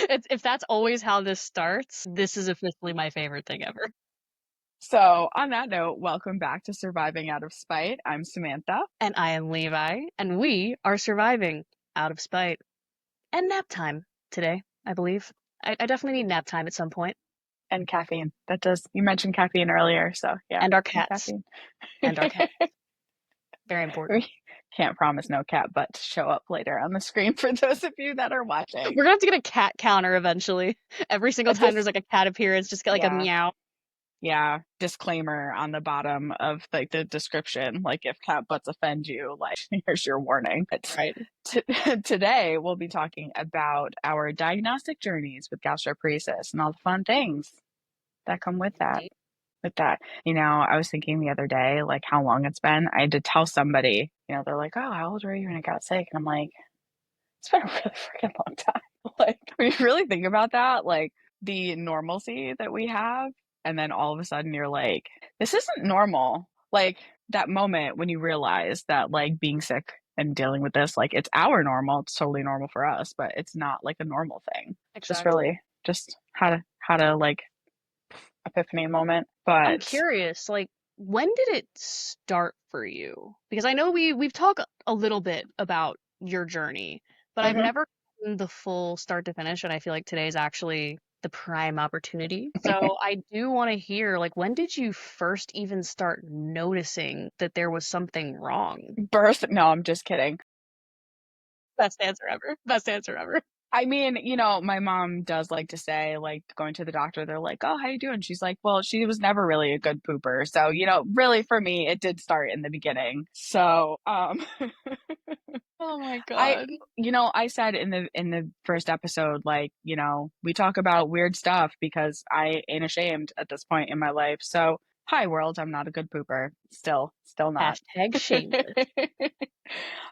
If that's always how this starts, this is officially my favorite thing ever. So, on that note, welcome back to Surviving Out of Spite. I'm Samantha And I am Levi, and we are surviving out of spite. And nap time today, I believe. I definitely need nap time at some point. and caffeine. You mentioned caffeine earlier, so yeah, And our and cats. caffeine. And our cat. Very important. We can't promise no cat butt to show up later on the screen for those of you that are We're watching. gonna have to get a cat counter eventually. Every single time there's Just, like a cat appearance, just get like a yeah, meow. yeah. Disclaimer on the bottom of like the description, like if cat butts offend you, like here's your warning. But Right. today we'll be talking about our diagnostic journeys with gastroparesis and all the fun things that come with that. Indeed. I was thinking the other day, like how long it's been. I had to tell somebody, they're like, "Oh, how old were you when I got sick?" And I'm like, "It's been a really freaking long time." Like, when you really think about that, like the normalcy that we have, and then all of a sudden you're like, "This isn't normal." Like that moment when you realize that, like, being sick and dealing with this, like, it's our normal. It's totally normal for us, but it's not like a normal thing. Just Exactly. really, just how to like epiphany moment, I'm but. curious, like, when did it start for you? Because I know we've talked a little bit about your journey, but I've Mhm. never gotten the full start to finish, and I feel like today's actually the prime opportunity. So I do want to hear, like, when did you first even start noticing that there was something wrong? Birth? No, I'm just kidding. Best answer ever. Best answer ever. I mean, my mom does like to say, like, going to the doctor, they're like, "Oh, how you doing?" She's like, "Well, she was never really a good pooper." So, really for me, it did start in the beginning. So, Oh my I, God. I said in the first episode, like, we talk about weird stuff because I ain't ashamed at this point in my life. So, hi world, I'm not a good pooper. Still not. Hashtag shameless.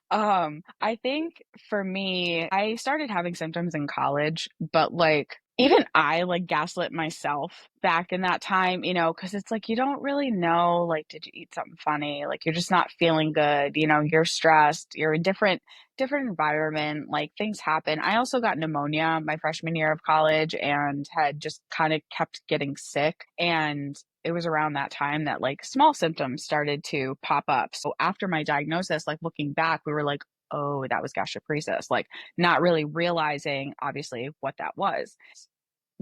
I think for me, I started having symptoms in college, but like even I like gaslit myself back in that time, because it's like you don't really know, like, did you eat something funny? Like you're just not feeling good, you're stressed, you're in different environment, like things happen. I also got pneumonia my freshman year of college and had just kind of kept getting sick. And it was around that time that like small symptoms started to pop up. So after my diagnosis, like looking back, we were like, oh, that was gastroparesis, like not really realizing obviously what that was.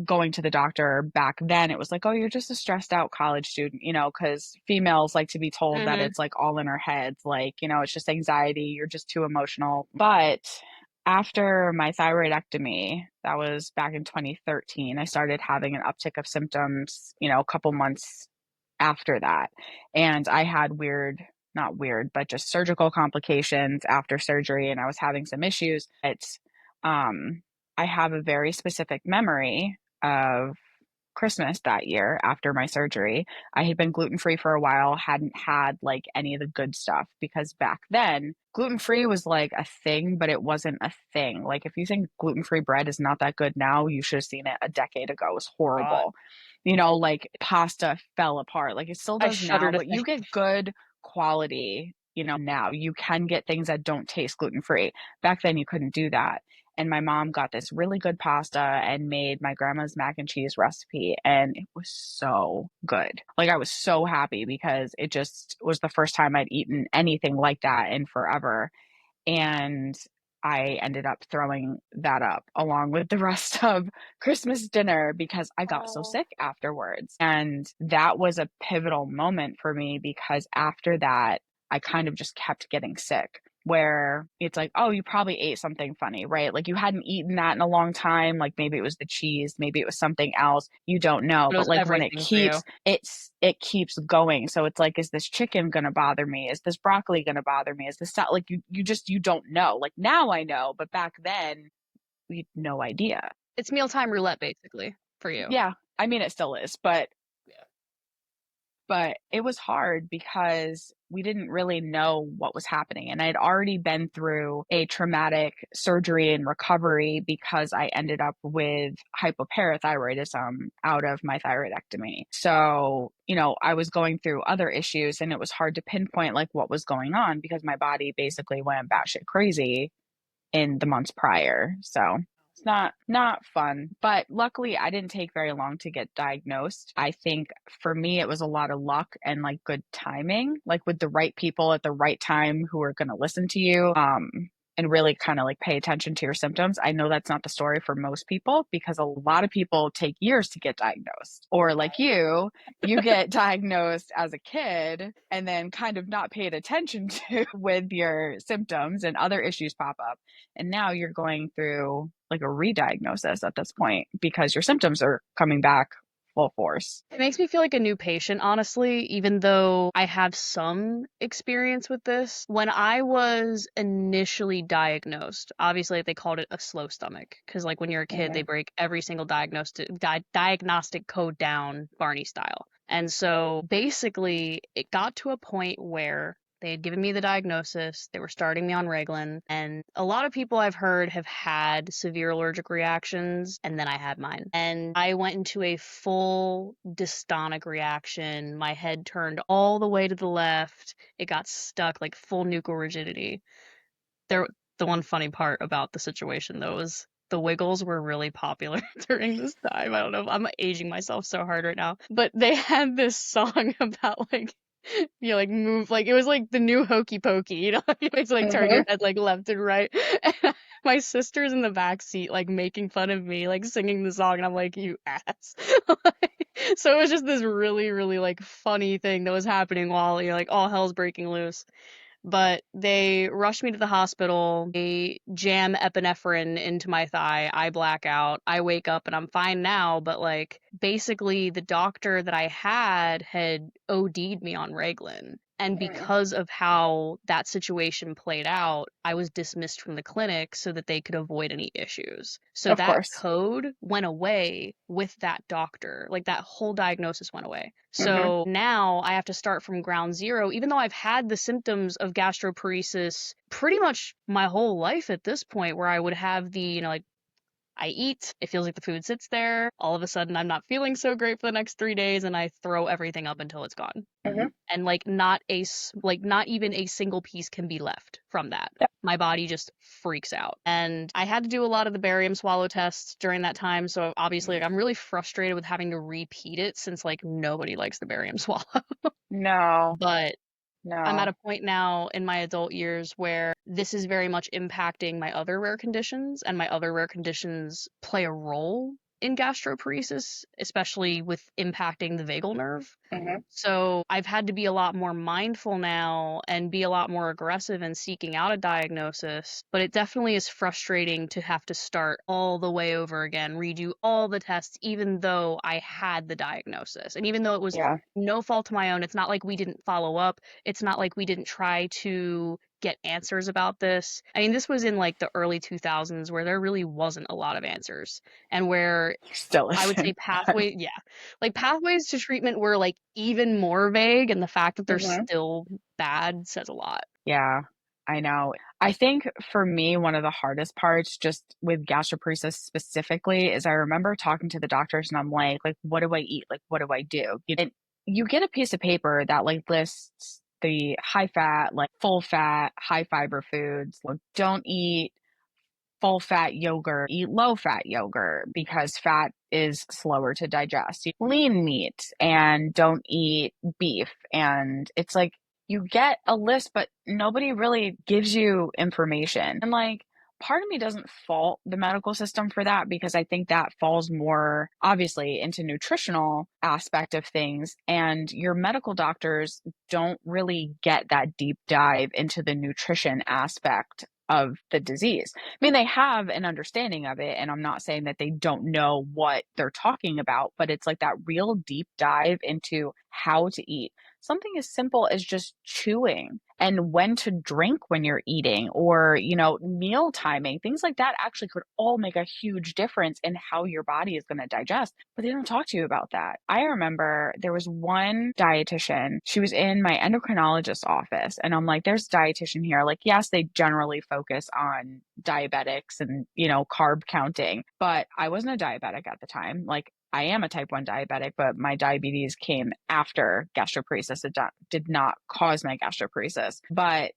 Going to the doctor back then, it was like, oh, you're just a stressed out college student, because females like to be told that Hmm. it's like all in our heads, like, it's just anxiety, you're just too emotional. But after my thyroidectomy, that was back in 2013, I started having an uptick of symptoms, a couple months after that. And I had not weird, but just surgical complications after surgery, and I was having some issues. Um, I have a very specific memory of Christmas that year after my surgery. I had been gluten free for a while, hadn't had like any of the good stuff because back then gluten free was like a thing, but it wasn't a thing. Like if you think gluten free bread is not that good now, you should have seen it a decade ago. It was God. horrible. Like pasta fell apart. Like it still I does shudder now, to but you think. get good quality, now. You can get things that don't taste gluten free. Back then you couldn't do that. And my mom got this really good pasta and made my grandma's mac and cheese recipe, and it was so good. Like I was so happy because it just was the first time I'd eaten anything like that in forever. And I ended up throwing that up along with the rest of Christmas dinner because I got so Oh. sick afterwards. And that was a pivotal moment for me because after that, I kind of just kept getting sick. Where it's like, oh, you probably ate something funny, right? Like you hadn't eaten that in a long time. Like maybe it was the cheese, maybe it was something else. You don't know. But it But was like when everything for you. it keeps going. So it's like, is this chicken gonna bother me? Is this broccoli gonna bother me? Is this like you don't know. Like now I know, but back then we had no idea. It's mealtime roulette, basically, for you. Yeah, I mean it still is, but Yeah. it was hard because we didn't really know what was happening. And I'd already been through a traumatic surgery and recovery because I ended up with hypoparathyroidism out of my thyroidectomy. So, I was going through other issues and it was hard to pinpoint like what was going on because my body basically went batshit crazy in the months prior. So, not fun. But luckily I didn't take very long to get diagnosed. I think for me it was a lot of luck and like good timing, like with the right people at the right time who are going to listen to you. And really kind of like pay attention to your symptoms. I know that's not the story for most people because a lot of people take years to get diagnosed. Or like you get diagnosed as a kid and then kind of not paid attention to with your symptoms and other issues pop up. And now you're going through like a re-diagnosis at this point because your symptoms are coming back full force. It makes me feel like a new patient, honestly, even though I have some experience with this. When I was initially diagnosed, obviously they called it a slow stomach because, like, when you're a kid, they Hmm. break every single diagnostic code down Barney style. And so basically, it got to a point where they had given me the diagnosis, they were starting me on Reglan, and a lot of people I've heard have had severe allergic reactions, and then I had mine. And I went into a full dystonic reaction. My head turned all the way to the left. It got stuck, like full nuchal rigidity. There, the one funny part about the situation though is the Wiggles were really popular during this time. I don't know. I'm aging myself so hard right now. But they had this song about like like move like it was like the new hokey pokey, you like to like turn your Hmm. head like left and right. And my sister's in the back seat like making fun of me, like singing the song, and I'm like, you ass. So it was just this really, really like funny thing that was happening while you're like all hell's breaking loose. But they rushed me to the hospital. They jam epinephrine into my thigh. I black out. I wake up and I'm fine now. But like basically, the doctor that I had OD'd me on Reglan. And because of how that situation played out, I was dismissed from the clinic so that they could avoid any issues. So Of that course. code went away with that doctor. Like that whole diagnosis went away. Hmm. So now I have to start from ground zero, even though I've had the symptoms of gastroparesis pretty much my whole life at this point, where I would have the, like I eat, it feels like the food sits there. All of a sudden, I'm not feeling so great for the next 3 days, and I throw everything up until it's gone. Hmm. And like not even a single piece can be left from that. Yep. My body just freaks out. And I had to do a lot of the barium swallow tests during that time, so obviously like, I'm really frustrated with having to repeat it since like nobody likes the barium swallow. No, But I'm at no. a point now in my adult years where this is very much impacting my other rare conditions, and my other rare conditions play a role in gastroparesis, especially with impacting the vagal nerve. Hmm. So I've had to be a lot more mindful now and be a lot more aggressive in seeking out a diagnosis. But it definitely is frustrating to have to start all the way over again, redo all the tests, even though I had the diagnosis. And even though it was Yeah. no fault of my own, it's not like we didn't follow up. It's not like we didn't try to get answers about this. I mean, this was in like the early 2000s where there really wasn't a lot of answers, and where Still I would say isn't. pathways to treatment were like even more vague, and the fact that they're Hmm. still bad says a lot. Yeah, I know. I think for me, one of the hardest parts just with gastroparesis specifically is I remember talking to the doctors and I'm like, what do I eat? Like, what do I do? And you get a piece of paper that like lists the high fat, like full fat, high fiber foods. Like, don't eat full fat yogurt, eat low fat yogurt because fat is slower to digest. Eat lean meat and don't eat beef. And it's like you get a list, but nobody really gives you information. And like, part of me doesn't fault the medical system for that because I think that falls more obviously into nutritional aspect of things, and your medical doctors don't really get that deep dive into the nutrition aspect of the disease. I mean, they have an understanding of it, and I'm not saying that they don't know what they're talking about, but it's like that real deep dive into how to eat. Something as simple as just chewing and when to drink when you're eating, or, meal timing, things like that actually could all make a huge difference in how your body is going to digest. But they don't talk to you about that. I remember there was one dietitian, she was in my endocrinologist's office, and I'm like, there's a dietitian here. Like, yes, they generally focus on diabetics and, carb counting, but I wasn't a diabetic at the time. Like, I am a type 1 diabetic, but my diabetes came after gastroparesis. It did not cause my gastroparesis. But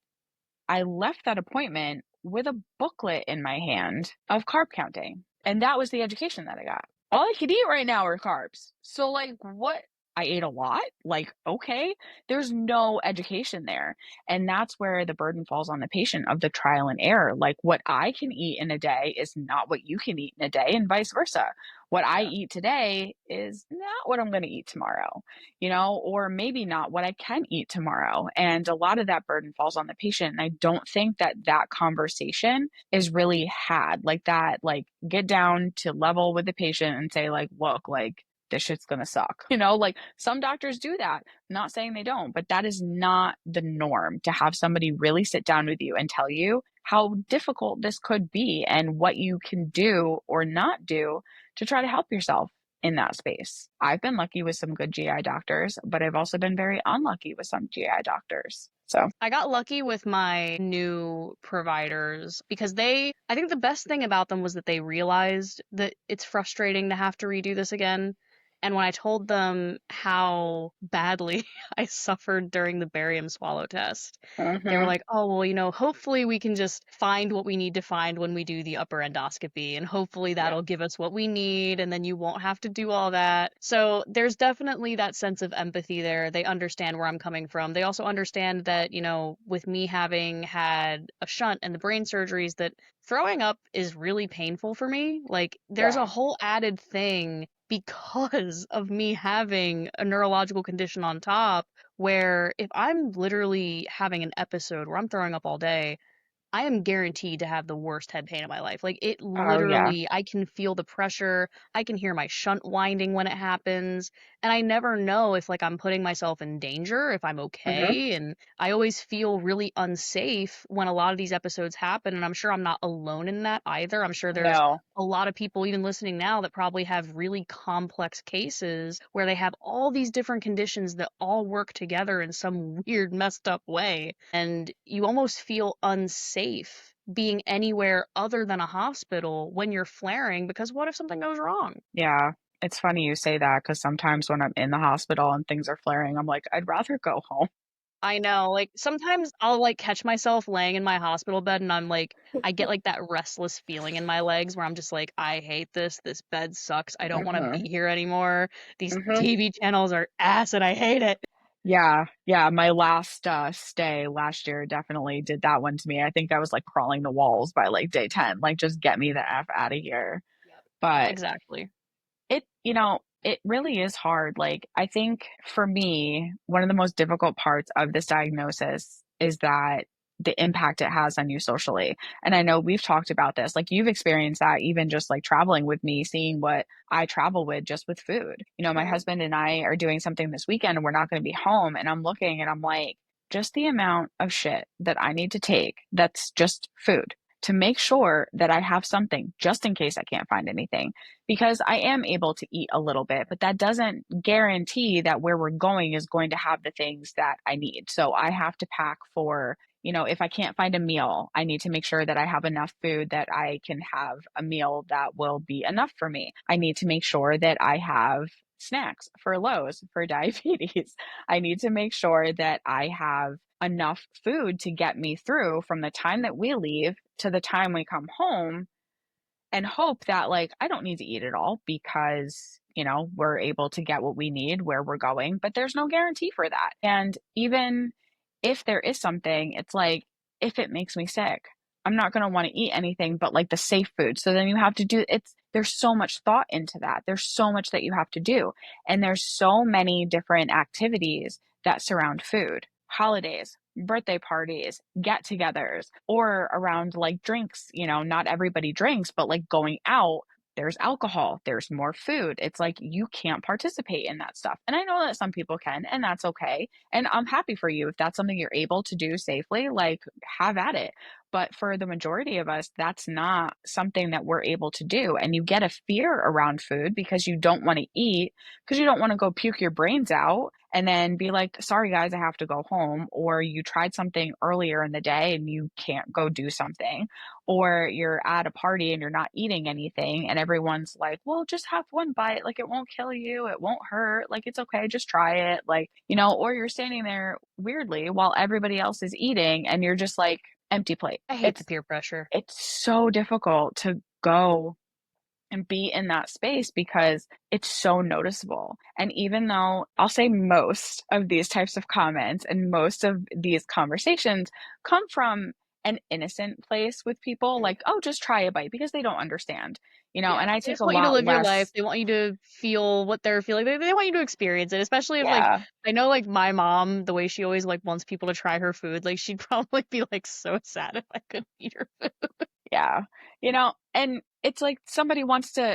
I left that appointment with a booklet in my hand of carb counting. And that was the education that I got. All I could eat right now are carbs. So, like, what? I ate a lot? Like, okay. There's no education there. And that's where the burden falls on the patient of the trial and error. Like, what I can eat in a day is not what you can eat in a day, and vice versa. What I Yeah. eat today is not what I'm going to eat tomorrow, you know, or maybe not what I can eat tomorrow. And a lot of that burden falls on the patient. And I don't think that that conversation is really had like that, like get down to level with the patient and say, like, look, like, this shit's gonna suck. You know, like some doctors do that. I'm not saying they don't, but that is not the norm to have somebody really sit down with you and tell you how difficult this could be and what you can do or not do to try to help yourself in that space. I've been lucky with some good GI doctors, but I've also been very unlucky with some GI doctors. So, I got lucky with my new providers because I think the best thing about them was that they realized that it's frustrating to have to redo this again. And when I told them how badly I suffered during the barium swallow test, they were mhm, like, oh, well, hopefully we can just find what we need to find when we do the upper endoscopy, and hopefully yeah, that'll give us what we need, and then you won't have to do all that. So there's definitely that sense of empathy there. They understand where I'm coming from. They also understand that, with me having had a shunt and the brain surgeries, that throwing up is really painful for me. Like, there's a yeah, whole added thing because of me having a neurological condition on top where if I'm literally having an episode where I'm throwing up all day, I am guaranteed to have the worst head pain of my life. Like it oh yeah, literally, I can feel the pressure. I can hear my shunt winding when it happens. And I never know if like I'm putting myself in danger, if I'm mhm, okay. And I always feel really unsafe when a lot of these episodes happen. And I'm sure I'm not alone in that either. I'm sure there's no, a lot of people even listening now that probably have really complex cases where they have all these different conditions that all work together in some weird, messed up way. And you almost feel unsafe being anywhere other than a hospital when you're flaring because what if something goes wrong? yeah. It's funny you say that because sometimes when I'm in the hospital and things are flaring, I'm like, I'd rather go home. I know, like sometimes I'll like catch myself laying in my hospital bed and I'm like, I get like that restless feeling in my legs where I'm just like, I hate this. This bed sucks. I don't want to Mhm, be here anymore. These mhm. TV channels are ass and I hate it. Yeah, yeah, my last, stay last year definitely did that one to me. I think I was, like, crawling the walls by, like, day 10, like, "Just get me the F out of here." Yep. But Exactly. it really is hard. Like, I think for me, one of the most difficult parts of this diagnosis is that the impact it has on you socially. And I know we've talked about this. Like, you've experienced that even just like traveling with me, seeing what I travel with just with food. You know, my Mhm. husband and I are doing something this weekend and we're not going to be home. And I'm looking and I'm like, just the amount of shit that I need to take that's just food to make sure that I have something just in case I can't find anything because I am able to eat a little bit, but that doesn't guarantee that where we're going is going to have the things that I need. So I have to pack for, if I can't find a meal, I need to make sure that I have enough food that I can have a meal that will be enough for me. I need to make sure that I have snacks for lows for diabetes. I need to make sure that I have enough food to get me through from the time that we leave to the time we come home and hope that like I don't need to eat it all because we're able to get what we need where we're going, but there's no guarantee for that. And even if there is something, it's like if it makes me sick, I'm not going to want to eat anything but like the safe food. So then you have to do it's there's so much thought into that. There's so much that you have to do. And there's so many different activities that surround food. Holidays, birthday parties, get togethers, or around like drinks. Not everybody drinks, but like going out, there's alcohol, there's more food. It's like you can't participate in that stuff. And I know that some people can, and that's okay. And I'm happy for you. If that's something you're able to do safely, like have at it. But for the majority of us, that's not something that we're able to do. And you get a fear around food because you don't want to eat, because you don't want to go puke your brains out and then be like, sorry guys, I have to go home. Or you tried something earlier in the day and you can't go do something. Or you're at a party and you're not eating anything and everyone's like, well, just have one bite. Like it won't kill you. It won't hurt. Like it's okay. Just try it. Like, or you're standing there weirdly while everybody else is eating and you're just like empty plate. I hate the It's peer pressure. it's so difficult to go and be in that space because it's so noticeable. And even though I'll say most of these types of comments and most of these conversations come from an innocent place with people, like, oh, just try a bite because they don't understand, Yeah, and I they take just a want you to lot live your life. less. They want you to feel what they're feeling. They want you to experience it, especially if like Yeah, I know like my mom, the way she always like wants people to try her food, like she'd probably be like so sad if I couldn't eat her food. yeah. And it's like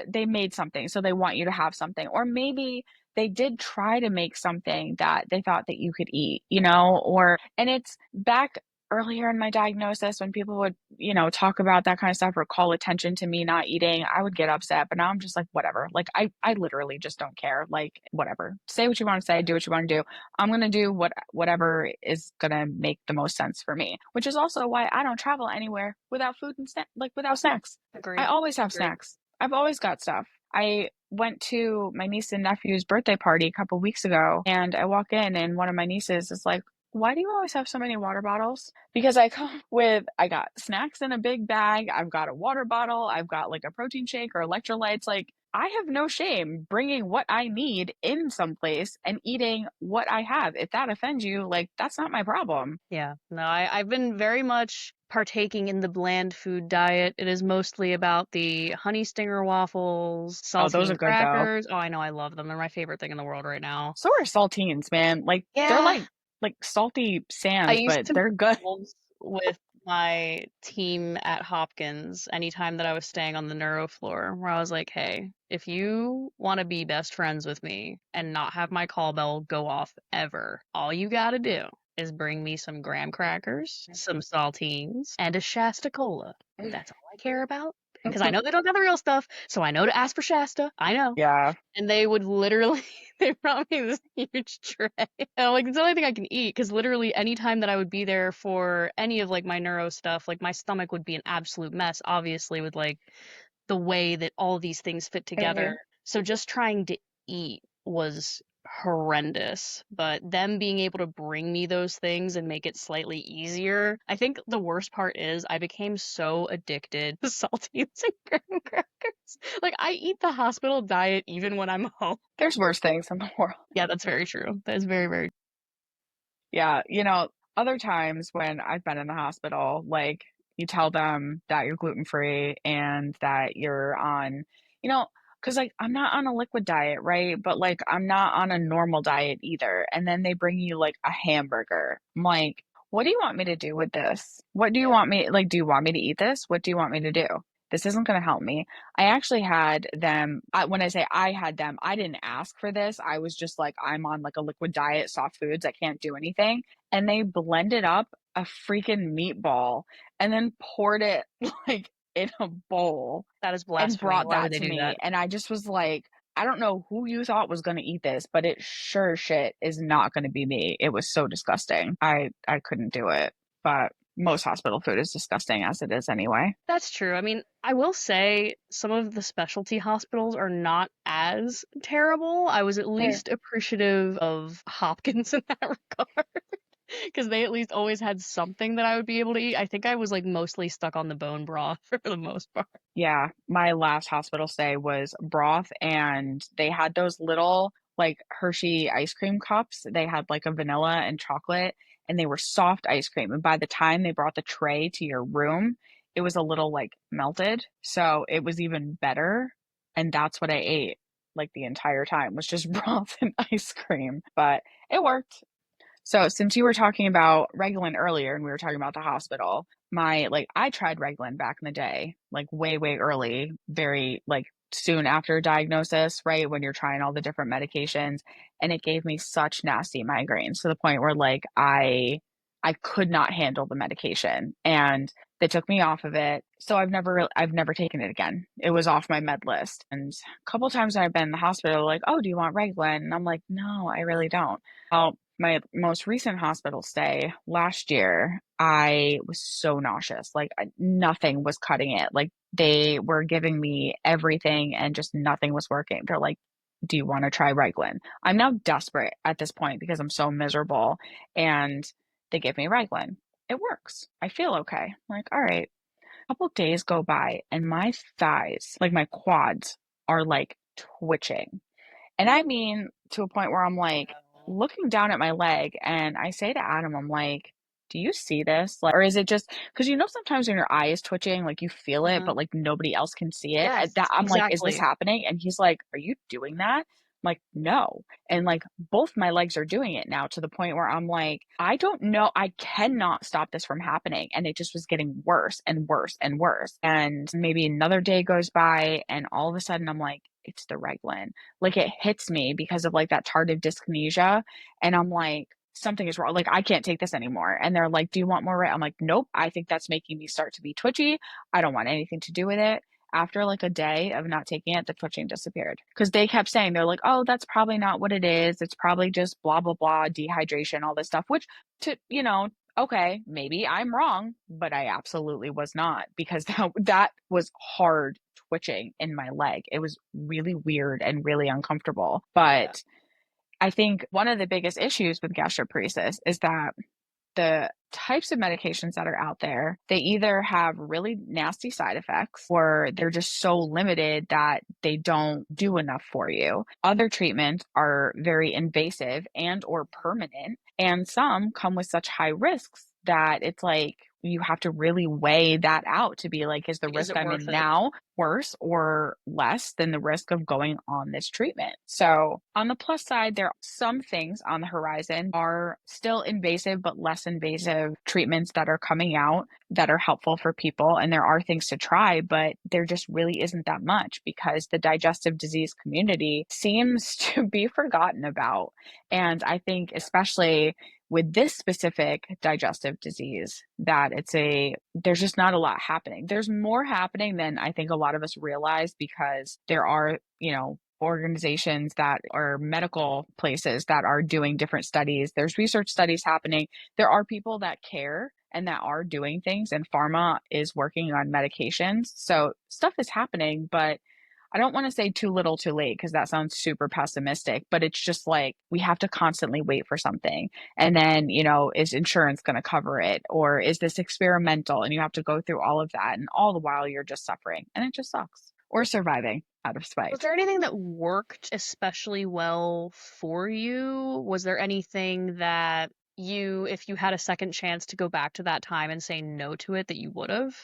they made something, so they want you to have something. Or maybe they did try to make something that they thought that you could eat, and it's back earlier in my diagnosis when people would, talk about that kind of stuff or call attention to me not eating, I would get upset. But now I'm just like, whatever. Like, I literally just don't care. Like, whatever. Say what you want to say, do what you want to do. I'm gonna do whatever is gonna make the most sense for me, which is also why I don't travel anywhere without food and like without snacks. I Agreed. always have Agreed. snacks. I've always got stuff. I went to my niece and nephew's birthday party a couple weeks ago, and I walk in, and one of my nieces is like, "Why do you always have so many water bottles?" Because I got snacks in a big bag. I've got a water bottle. I've got like a protein shake or electrolytes. Like, I have no shame bringing what I need in someplace and eating what I have. If that offends you, like, that's not my problem. Yeah, no, I've been very much partaking in the bland food diet. It is mostly about the honey stinger waffles, Oh, those are saltine good though. crackers. Oh, I know, I love them. They're my favorite thing in the world right now. So are saltines, man. Like, they're Yeah, like salty I sands, used but to make they're good. wolves with my team at Hopkins anytime that I was staying on the neuro floor, where I was like, hey, if you want to be best friends with me and not have my call bell go off ever, all you gotta do is bring me some graham crackers, some saltines, and a Shasta Cola. That's all I care about. Because I know they don't have the real stuff, so I know to ask for Shasta. I know. Yeah. And they would literally, they brought me this huge tray. And I'm like, it's the only thing I can eat because literally any time that I would be there for any of like my neuro stuff, like my stomach would be an absolute mess, obviously, with like the way that all these things fit together. Mhm. So just trying to eat was horrendous. But them being able to bring me those things and make it slightly easier. I think the worst part is I became so addicted to saltines and graham crackers. Like I eat the hospital diet even when I'm home. There's worse things in the world. Yeah, that's very true. That is very, very Yeah, other times when I've been in the hospital, like, you tell them that you're gluten free and that you're on, you know, because like I'm not on a liquid diet, right? But like I'm not on a normal diet either. And then they bring you like a hamburger. I'm like, what do you want me to do with this? What do you yeah. want me, like, do you want me to eat this? What do you want me to do? This isn't going to help me. I actually had them, when I say I had them, I didn't ask for this. I was just like, I'm on like a liquid diet, soft foods. I can't do anything. And they blended up a freaking meatball and then poured it like in a bowl That is and blasphemy. brought Why would that they to do me. that? And I just was like, I don't know who you thought was going to eat this, but it sure shit is not going to be me. It was so disgusting. I couldn't do it. But most hospital food is disgusting as it is anyway. That's true. I mean, I will say some of the specialty hospitals are not as terrible. I was at Mm. least appreciative of Hopkins in that regard because they at least always had something that I would be able to eat. I think I was like mostly stuck on the bone broth for the most part. Yeah, my last hospital stay was broth, and they had those little like Hershey ice cream cups. They had like a vanilla and chocolate, and they were soft ice cream. And by the time they brought the tray to your room, it was a little like melted. So it was even better. And that's what I ate like the entire time was just broth and ice cream. But it worked. So since you were talking about Reglan earlier and we were talking about the hospital, I tried Reglan back in the day, like way, way early, very like soon after diagnosis, right? When you're trying all the different medications. And it gave me such nasty migraines to the point where like I could not handle the medication. And they took me off of it. So I've never taken it again. It was off my med list. And a couple times when I've been in the hospital, like, oh, do you want Reglan? And I'm like, no, I really don't. Well, my most recent hospital stay last year, I was so nauseous. Like, nothing was cutting it. Like, they were giving me everything and just nothing was working. They're like, do you want to try Reglan? I'm now desperate at this point because I'm so miserable. And they give me Reglan. It works. I feel okay. I'm like, all right. couple days go by and my thighs, like my quads, are like twitching. And I mean, to a point where I'm like No. looking down at my leg and I say to Adam, I'm like, do you see this? Like, or is it just because sometimes when your eye is twitching, like you feel it, Hmm. but like nobody else can see it. That Yes, I'm like, is this exactly. happening? And he's like, are you doing that? I'm like, no. And like both my legs are doing it now to the point where I'm like, I don't know. I cannot stop this from happening. And it just was getting worse and worse and worse. And maybe another day goes by and all of a sudden I'm like, it's the Reglan. Like it hits me because of like that tardive dyskinesia. And I'm like, something is wrong. Like I can't take this anymore. And they're like, do you want more? I'm like, nope. I think that's making me start to be twitchy. I don't want anything to do with it. After like a day of not taking it, the twitching disappeared because they kept saying, they're like, oh, that's probably not what it is. It's probably just blah, blah, blah, dehydration, all this stuff, which okay, maybe I'm wrong, but I absolutely was not because that was hard twitching in my leg. It was really weird and really uncomfortable. Yeah. But I think one of the biggest issues with gastroparesis is that the types of medications that are out there, they either have really nasty side effects or they're just so limited that they don't do enough for you. Other treatments are very invasive and or permanent, and some come with such high risks that it's like you have to really weigh that out to be like, is the Like, is risk it I'm worth in it? now worse or less than the risk of going on this treatment? So, on the plus side, there are some things on the horizon are still invasive, but less invasive treatments that are coming out that are helpful for people. And there are things to try, but there just really isn't that much because the digestive disease community seems to be forgotten about. And I think, Yeah. especially with this specific digestive disease, that there's just not a lot happening. There's more happening than I think a lot of us realize because there are, organizations that are medical places that are doing different studies. There's research studies happening. There are people that care and that are doing things, and pharma is working on medications. So stuff is happening, but I don't want to say too little too late because that sounds super pessimistic, but it's just like we have to constantly wait for something. And then, is insurance going to cover it? Or is this experimental? And you have to go through all of that. And all the while you're just suffering and it just sucks or surviving out of Was spite. there anything that worked especially well for you? Was there anything that if you had a second chance to go back to that time and say no to it, that you would have?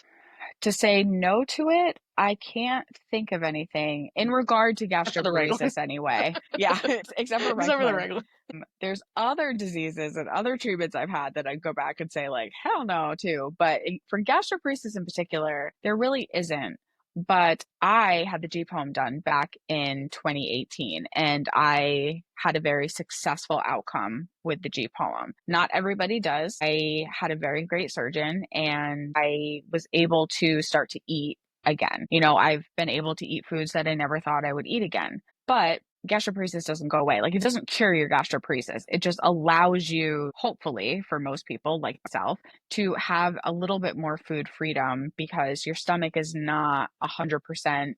To say no to it, I can't think of anything in regard to Except for the regular. gastroparesis anyway. Yeah, except for Except for the Reglan. regular. There's other diseases and other treatments I've had that I go back and say like, hell no too. But for gastroparesis in particular, there really isn't. But I had the G-PACT done back in 2018 and I had a very successful outcome with the G-PACT. Not everybody does. I had a very great surgeon and I was able to start to eat again. I've been able to eat foods that I never thought I would eat again. But gastroparesis doesn't go away. Like it doesn't cure your gastroparesis. It just allows you, hopefully, for most people like myself, to have a little bit more food freedom because your stomach is not 100%,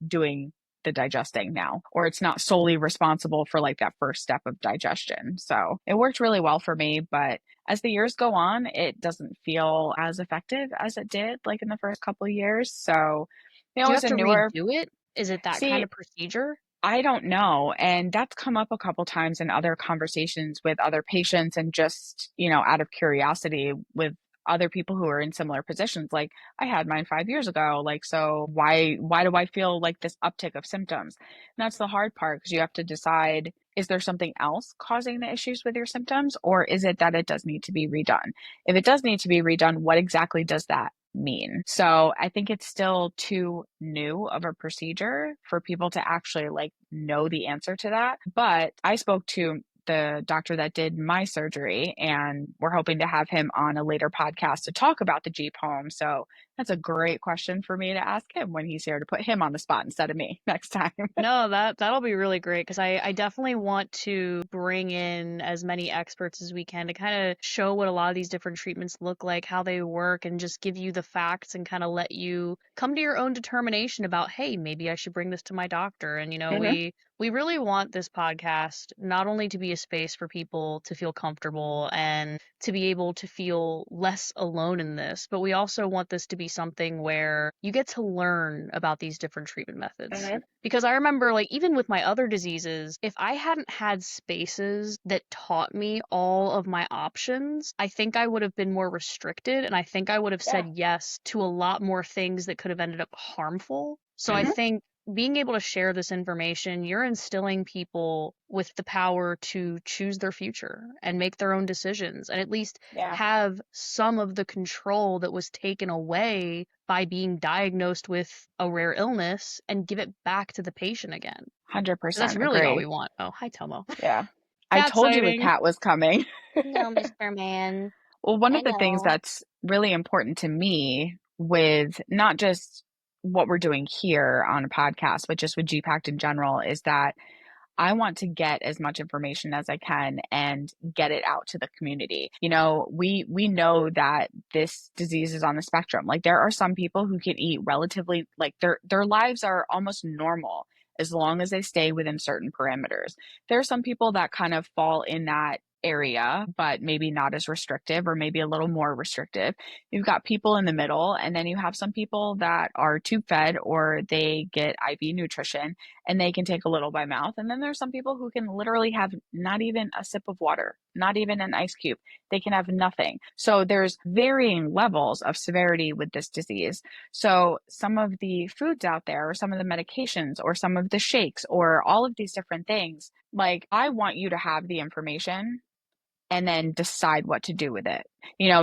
doing the digesting now, or it's not solely responsible for like that first step of digestion. So it worked really well for me. But as the years go on, it doesn't feel as effective as it did like in the first couple of years. So, Do you as have a to newer, redo it? Is it that kind see, of procedure? I don't know. And that's come up a couple times in other conversations with other patients and just, out of curiosity with other people who are in similar positions. Like I had mine 5 years ago. Like, so why do I feel like this uptick of symptoms? And that's the hard part because you have to decide, is there something else causing the issues with your symptoms? Or is it that it does need to be redone? If it does need to be redone, what exactly does that mean? So I think it's still too new of a procedure for people to actually like know the answer to that. But I spoke to the doctor that did my surgery and we're hoping to have him on a later podcast to talk about the G-PACT. So that's a great question for me to ask him when he's here to put him on the spot instead of me next time. No, that'll be really great because I definitely want to bring in as many experts as we can to kind of show what a lot of these different treatments look like, how they work, and just give you the facts and kind of let you come to your own determination about, hey, maybe I should bring this to my doctor. And Mhm. we really want this podcast not only to be a space for people to feel comfortable and to be able to feel less alone in this, but we also want this to be something where you get to learn about these different treatment methods. Mhm. Because I remember, like, even with my other diseases, if I hadn't had spaces that taught me all of my options, I think I would have been more restricted and I think I would have Yeah. said yes to a lot more things that could have ended up harmful. So I Mhm. think being able to share this information, you're instilling people with the power to choose their future and make their own decisions and at least Yeah. have some of the control that was taken away by being diagnosed with a rare illness and give it back to the patient again. 'Cause that's 100% really all we agree. want. Oh, hi, Tomo. Yeah. I Cat told you a sighting. cat was coming. No, Mr. Man. Well, one I of the things know. that's really important to me with not just what we're doing here on a podcast, but just with G-PACT in general, is that I want to get as much information as I can and get it out to the community. We know that this disease is on the spectrum. Like there are some people who can eat relatively like their lives are almost normal as long as they stay within certain parameters. There are some people that kind of fall in that area, but maybe not as restrictive or maybe a little more restrictive. You've got people in the middle, and then you have some people that are tube fed or they get IV nutrition and they can take a little by mouth. And then there's some people who can literally have not even a sip of water, not even an ice cube. They can have nothing. So there's varying levels of severity with this disease. So some of the foods out there, or some of the medications, or some of the shakes, or all of these different things, like I want you to have the information and then decide what to do with it.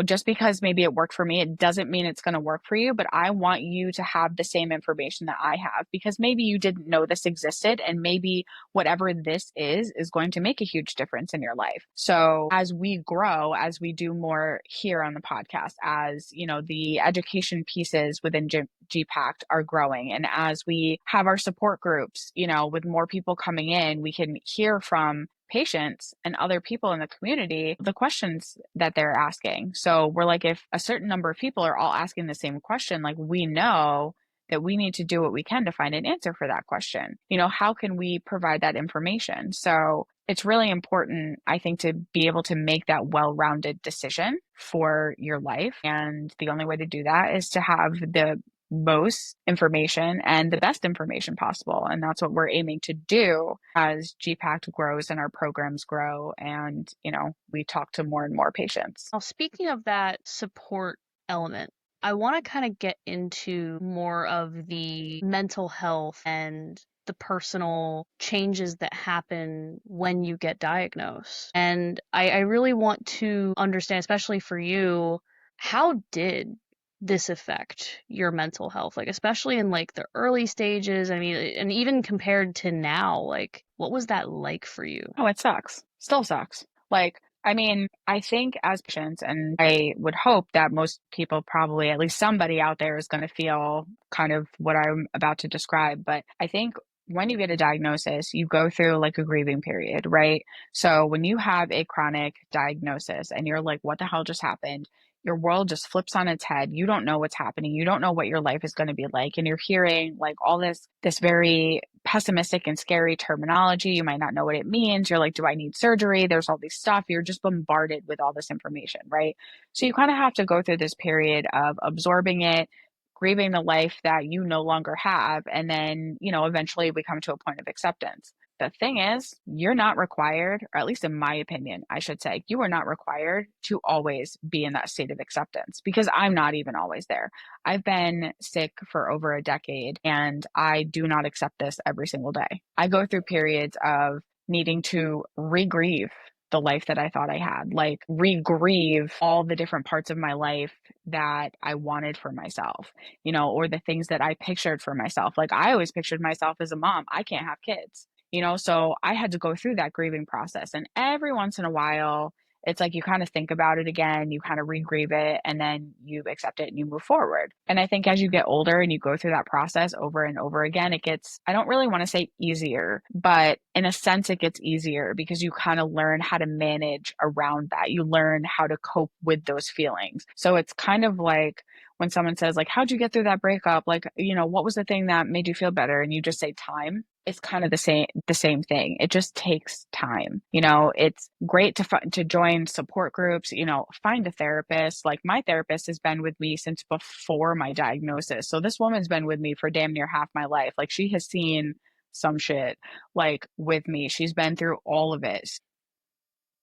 Just because maybe it worked for me, it doesn't mean it's going to work for you, but I want you to have the same information that I have because maybe you didn't know this existed and maybe whatever this is going to make a huge difference in your life. So as we grow, as we do more here on the podcast, as, the education pieces within G-PACT are growing and as we have our support groups, with more people coming in, we can hear from patients and other people in the community the questions that they're asking. So we're like, if a certain number of people are all asking the same question, like we know that we need to do what we can to find an answer for that question. How can we provide that information? So it's really important, I think, to be able to make that well-rounded decision for your life. And the only way to do that is to have the most information and the best information possible. And that's what we're aiming to do as G-PACT grows and our programs grow. And, we talk to more and more patients. Now, speaking of that support element, I want to kind of get into more of the mental health and the personal changes that happen when you get diagnosed. And I really want to understand, especially for you, how did this affect your mental health? Like, especially in like the early stages. I mean, and even compared to now, like, what was that like for you? Oh, it sucks. Still sucks. Like, I mean, I think as patients, and I would hope that most people probably, at least somebody out there, is going to feel kind of what I'm about to describe. But I think when you get a diagnosis, you go through like a grieving period, right? So when you have a chronic diagnosis and you're like, what the hell just happened? Your world just flips on its head. You don't know what's happening. You don't know what your life is going to be like. And you're hearing like all this very pessimistic and scary terminology. You might not know what it means. You're like, do I need surgery? There's all this stuff. You're just bombarded with all this information, right? So you kind of have to go through this period of absorbing it, grieving the life that you no longer have. And then, eventually we come to a point of acceptance. The thing is, you're not required, or at least in my opinion, I should say, you are not required to always be in that state of acceptance because I'm not even always there. I've been sick for over a decade and I do not accept this every single day. I go through periods of needing to re-grieve the life that I thought I had, like re-grieve all the different parts of my life that I wanted for myself, or the things that I pictured for myself. Like I always pictured myself as a mom. I can't have kids. So I had to go through that grieving process. And every once in a while, it's like you kind of think about it again, you kind of re-grieve it, and then you accept it and you move forward. And I think as you get older and you go through that process over and over again, it gets, I don't really want to say easier, but in a sense, it gets easier because you kind of learn how to manage around that. You learn how to cope with those feelings. So it's kind of like when someone says like, how'd you get through that breakup? Like, what was the thing that made you feel better? And you just say time. It's kind of the same thing. It just takes time. It's great to join support groups, find a therapist. Like my therapist has been with me since before my diagnosis. So this woman's been with me for damn near half my life. Like she has seen some shit like with me. She's been through all of it.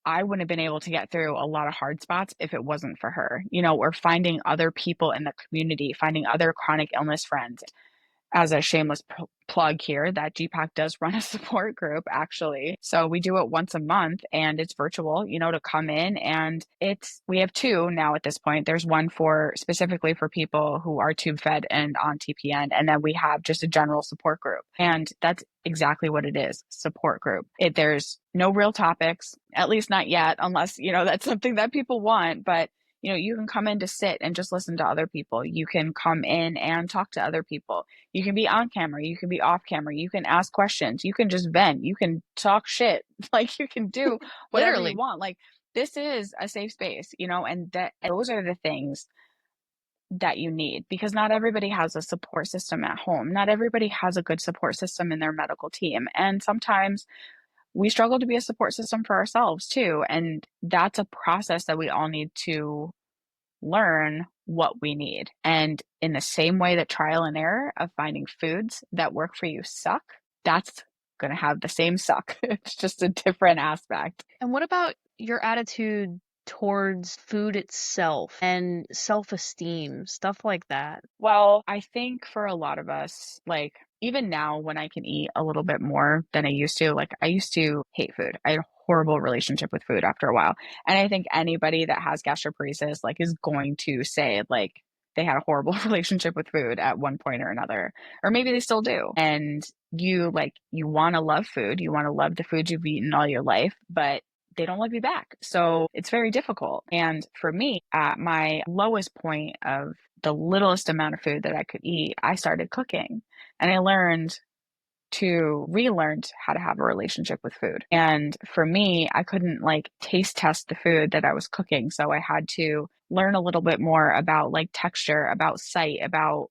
I wouldn't have been able to get through a lot of hard spots if it wasn't for her, or finding other people in the community, finding other chronic illness friends. As a shameless plug here, that G-PACT does run a support group actually. So we do it once a month and it's virtual, to come in, and we have two now at this point. There's one for specifically for people who are tube fed and on TPN. And then we have just a general support group. And that's exactly what it is, support group. There's no real topics, at least not yet, unless, that's something that people want. But you can come in to sit and just listen to other people. You can come in and talk to other people. You can be on camera. You can be off camera. You can ask questions. You can just vent. You can talk shit. Like you can do whatever you Literally. want. Like this is a safe space, and those are the things that you need, because not everybody has a support system at home. Not everybody has a good support system in their medical team. And sometimes we struggle to be a support system for ourselves too. And that's a process that we all need to learn what we need. And in the same way that trial and error of finding foods that work for you suck, that's going to have the same suck. It's just a different aspect. And what about your attitude towards food itself and self-esteem, stuff like that? Well, I think for a lot of us, like even now when I can eat a little bit more than I used to, like I used to hate food. I had a horrible relationship with food after a while. And I think anybody that has gastroparesis like is going to say like they had a horrible relationship with food at one point or another, or maybe they still do. And you want to love food, you want to love the food you've eaten all your life, but they don't love you back. So it's very difficult. And for me, at my lowest point of the littlest amount of food that I could eat, I started cooking, and I relearned how to have a relationship with food. And for me, I couldn't like taste test the food that I was cooking. So I had to learn a little bit more about like texture, about sight, about,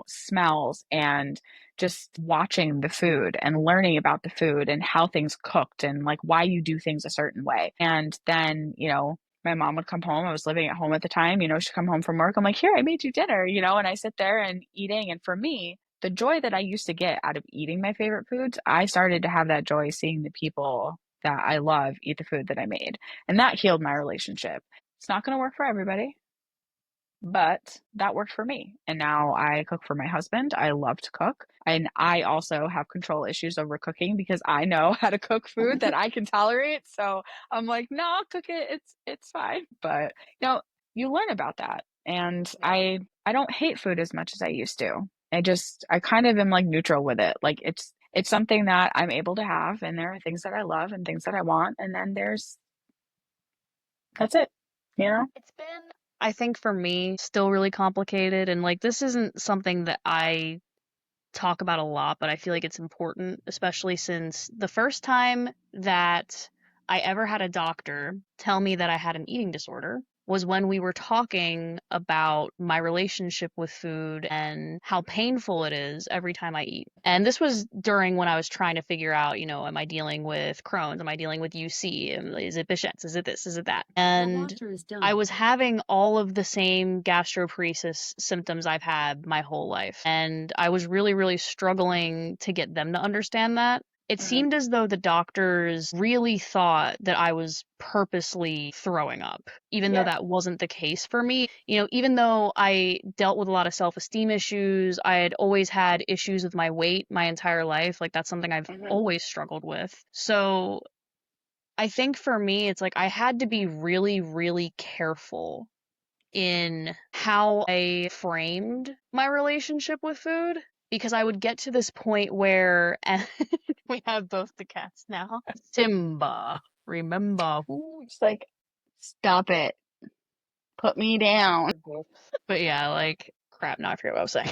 smells, and just watching the food and learning about the food and how things cooked and like why you do things a certain way. And then, my mom would come home. I was living at home at the time. She'd come home from work. I'm like, here, I made you dinner, and I sit there and eating. And for me, the joy that I used to get out of eating my favorite foods, I started to have that joy seeing the people that I love eat the food that I made. And that healed my relationship. It's not going to work for everybody, but that worked for me. And now I cook for my husband. I love to cook. And I also have control issues over cooking because I know how to cook food that I can tolerate. So I'm like, no, I'll cook it. It's fine. But you learn about that. And Yeah. I don't hate food as much as I used to. I kind of am like neutral with it. Like it's something that I'm able to have, and there are things that I love and things that I want, and then that's it, you know? It's been, I think for me, still really complicated. And like, this isn't something that I talk about a lot, but I feel like it's important, especially since the first time that I ever had a doctor tell me that I had an eating disorder was when we were talking about my relationship with food and how painful it is every time I eat. And this was during when I was trying to figure out, am I dealing with Crohn's? Am I dealing with UC? Is it Behçet's? Is it this? Is it that? And I was having all of the same gastroparesis symptoms I've had my whole life. And I was really, really struggling to get them to understand that. It Mhm. seemed as though the doctors really thought that I was purposely throwing up, even though Yeah. that wasn't the case for me. Even though I dealt with a lot of self-esteem issues, I had always had issues with my weight my entire life. Like, that's something I've Mhm. always struggled with. So I think for me, it's like I had to be really, really careful in how I framed my relationship with food because I would get to this point where and we have both the cats now. Simba, remember who? It's like, stop it. Put me down. But yeah, like crap. Now I forget what I was saying.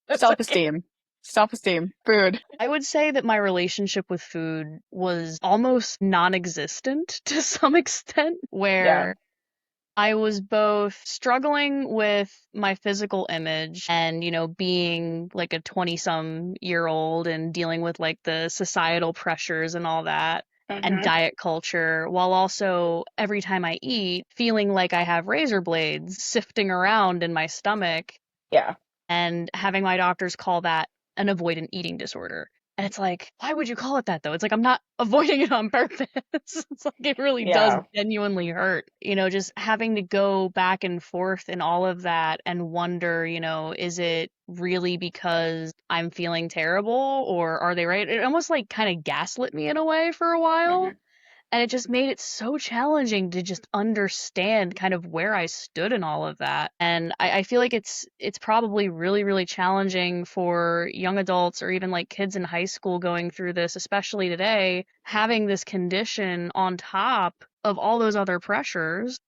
That's okay. Self-esteem. Self-esteem. Food. I would say that my relationship with food was almost non-existent to some extent, Yeah. where I was both struggling with my physical image and, being like a 20-some-year-old and dealing with like the societal pressures and all that and Mm-hmm. diet culture, while also every time I eat, feeling like I have razor blades sifting around in my stomach Yeah. and having my doctors call that an avoidant eating disorder. And it's like, why would you call it that though? It's like I'm not avoiding it on purpose. It's like it really does Yeah. genuinely hurt. Just having to go back and forth in all of that and wonder, is it really because I'm feeling terrible or are they right? It almost like kind of gaslit me in a way for a while. Mm-hmm. And it just made it so challenging to just understand kind of where I stood in all of that. And I feel like it's probably really, really challenging for young adults or even like kids in high school going through this, especially today, having this condition on top of all those other pressures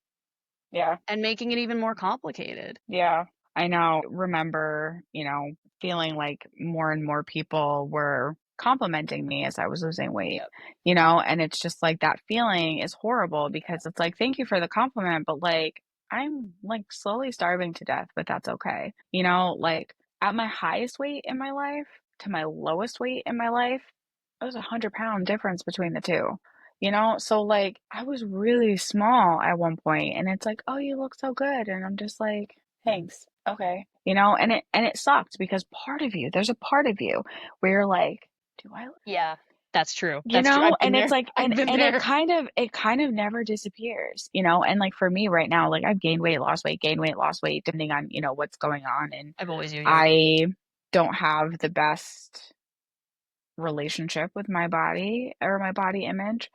Yeah. and making it even more complicated. Yeah, I know. Remember, feeling like more and more people were complimenting me as I was losing weight, Yep. and it's just like that feeling is horrible because it's like, thank you for the compliment, but like, I'm like slowly starving to death, but that's okay. Like at my highest weight in my life to my lowest weight in my life, it was 100-pound difference between the two. So like I was really small at one point and it's like, oh, you look so good. And I'm just like, thanks. Okay. And it sucked because there's a part of you where you're like, do I, Yeah, that's true. That's true. I've been and it's there. like, I've been and there. it kind of never disappears, and like for me right now, like I've gained weight, lost weight, gained weight, lost weight, depending on, what's going on. And I've always you, yep. I don't have the best relationship with my body or my body image.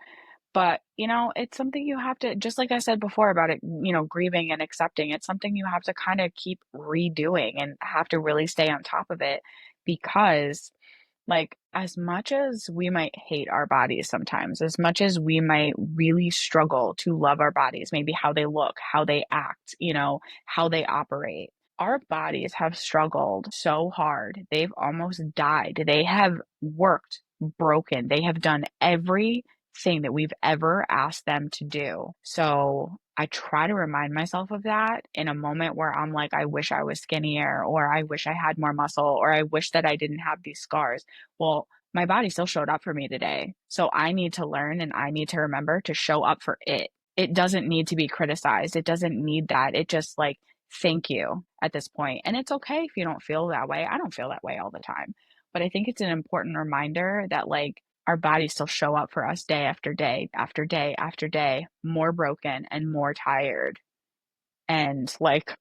But, it's something you have to, just like I said before about it, grieving and accepting, it's something you have to kind of keep redoing and have to really stay on top of it because, like, as much as we might hate our bodies sometimes, as much as we might really struggle to love our bodies, maybe how they look, how they act, how they operate, our bodies have struggled so hard. They've almost died. They have worked broken. They have done everything that we've ever asked them to do. So I try to remind myself of that in a moment where I'm like, I wish I was skinnier, or I wish I had more muscle, or I wish that I didn't have these scars. Well, my body still showed up for me today. So I need to learn and I need to remember to show up for it. It doesn't need to be criticized. It doesn't need that. It just like, thank you at this point. And it's okay if you don't feel that way. I don't feel that way all the time. But I think it's an important reminder that like our bodies still show up for us day after day after day after day, more broken and more tired. And like,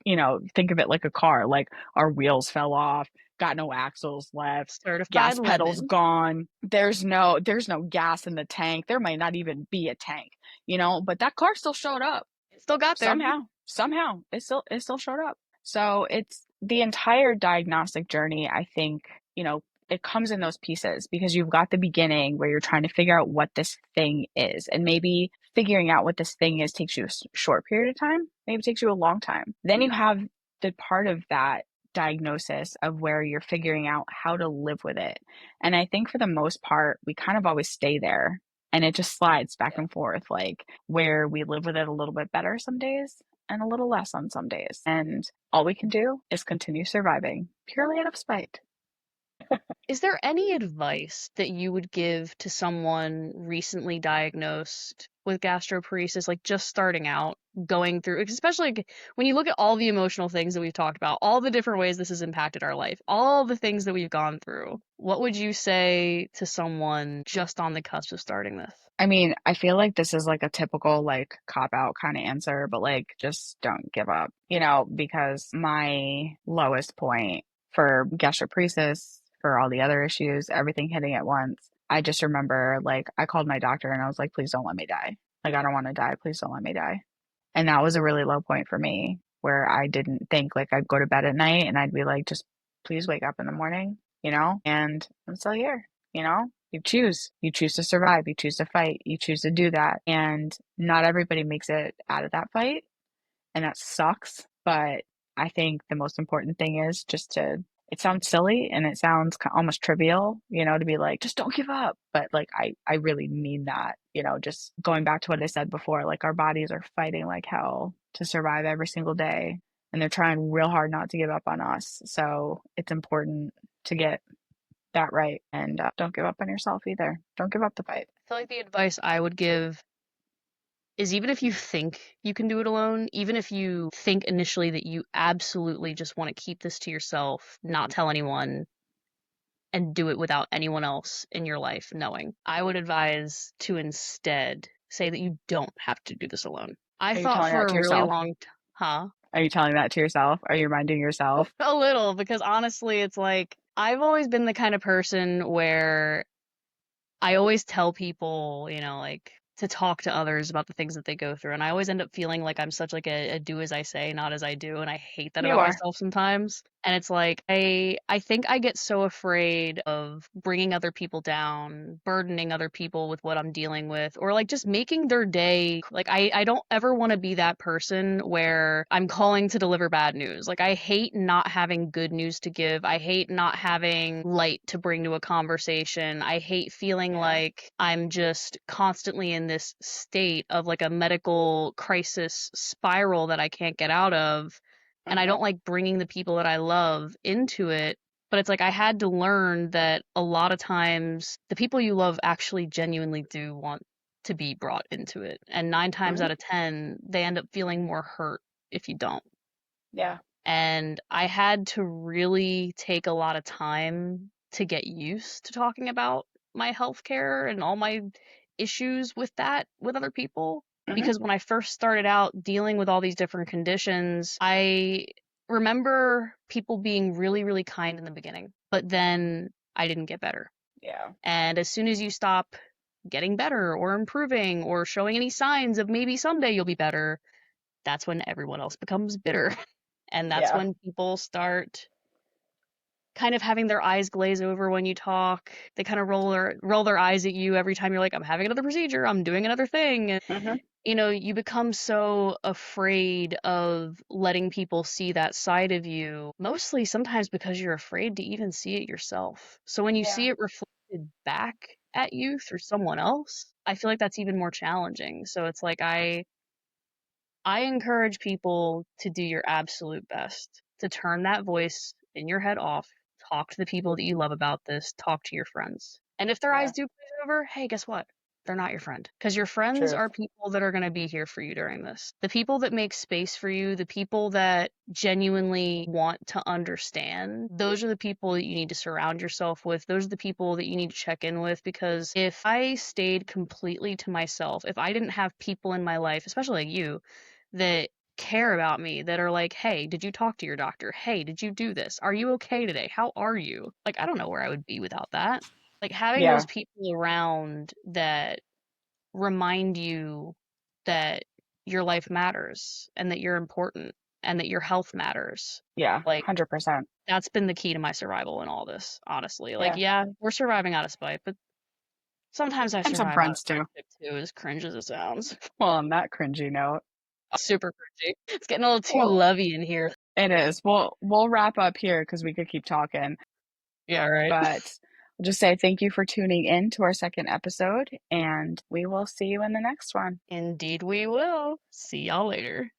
think of it like a car, like our wheels fell off, got no axles left, Certified gas pedals lemon. gone. There's no gas in the tank. There might not even be a tank, but that car still showed up It still got there. somehow it still showed up. So it's the entire diagnostic journey. I think, it comes in those pieces because you've got the beginning where you're trying to figure out what this thing is, and maybe figuring out what this thing is takes you a short period of time, maybe it takes you a long time. Then you have the part of that diagnosis of where you're figuring out how to live with it. And I think for the most part we kind of always stay there, and it just slides back Yeah. and forth, like where we live with it a little bit better some days and a little less on some days. And all we can do is continue surviving purely out of spite. Is there any advice that you would give to someone recently diagnosed with gastroparesis, like just starting out, going through, especially like, when you look at all the emotional things that we've talked about, all the different ways this has impacted our life, all the things that we've gone through, what would you say to someone just on the cusp of starting this? I mean, I feel like this is like a typical like cop out kind of answer, but like just don't give up, because my lowest point for gastroparesis, for all the other issues, everything hitting at once, I just remember like I called my doctor and I was like, please don't let me die. Like, I don't want to die. Please don't let me die. And that was a really low point for me where I didn't think like I'd go to bed at night and I'd be like, just please wake up in the morning, and I'm still here, you choose to survive, you choose to fight, you choose to do that. And not everybody makes it out of that fight. And that sucks. But I think the most important thing is just to it sounds silly and it sounds almost trivial, to be like, just don't give up. But like, I really mean that, just going back to what I said before, like our bodies are fighting like hell to survive every single day. And they're trying real hard not to give up on us. So it's important to get that right. And don't give up on yourself either. Don't give up the fight. I feel like the advice I would give is even if you think you can do it alone, even if you think initially that you absolutely just want to keep this to yourself, not tell anyone, and do it without anyone else in your life knowing, I would advise to instead say that you don't have to do this alone. I Are you thought telling that for to a really yourself? long huh? Are you telling that to yourself? Are you reminding yourself? A little, because honestly, it's like I've always been the kind of person where I always tell people, like to talk to others about the things that they go through. And I always end up feeling like I'm such like a do as I say, not as I do. And I hate that You about are. myself sometimes. And it's like I think I get so afraid of bringing other people down, burdening other people with what I'm dealing with, or like just making their day. Like I don't ever want to be that person where I'm calling to deliver bad news. Like I hate not having good news to give. I hate not having light to bring to a conversation. I hate feeling Yeah. like I'm just constantly in this state of like a medical crisis spiral that I can't get out of, and I Hmm. don't like bringing the people that I love into it. But it's like I had to learn that a lot of times the people you love actually genuinely do want to be brought into it. And 9 times Hmm. out of 10, they end up feeling more hurt if you don't. Yeah. And I had to really take a lot of time to get used to talking about my healthcare and all my issues with that with other people. Hmm. Because when I first started out dealing with all these different conditions, I remember people being really, really kind in the beginning, but then I didn't get better. Yeah. And as soon as you stop getting better or improving or showing any signs of maybe someday you'll be better, that's when everyone else becomes bitter. And that's Yeah. when people start kind of having their eyes glaze over when you talk. They kind of roll their eyes at you every time you're like, I'm having another procedure, I'm doing another thing. And, Hmm. you become so afraid of letting people see that side of you, mostly sometimes because you're afraid to even see it yourself. So when you Yeah. see it reflected back at you through someone else, I feel like that's even more challenging. So it's like I encourage people to do your absolute best to turn that voice in your head off, talk to the people that you love about this, talk to your friends. And if their eyes Yeah. do glaze over, hey, guess what? They're not your friend. Because your friends Truth. are people that are going to be here for you during this. The people that make space for you, the people that genuinely want to understand, those are the people that you need to surround yourself with. Those are the people that you need to check in with. Because if I stayed completely to myself, if I didn't have people in my life, especially like you, that care about me, that are like, hey, did you talk to your doctor? Hey, did you do this? Are you okay today? How are you? Like, I don't know where I would be without that. Like, having those Yeah. people around that remind you that your life matters and that you're important and that your health matters. Yeah. Like, 100%. that's been the key to my survival in all this, honestly. Like, Yeah. yeah, we're surviving out of spite, but sometimes I And some survive out of friends too. friendship too, as cringe as it sounds. Well, on that cringy note, Super cringy. It's getting a little too well, lovey in here. it is. We'll wrap up here because we could keep talking. Yeah, right. But I'll just say thank you for tuning in to our second episode, and we will see you in the next one. Indeed, we will. See y'all later.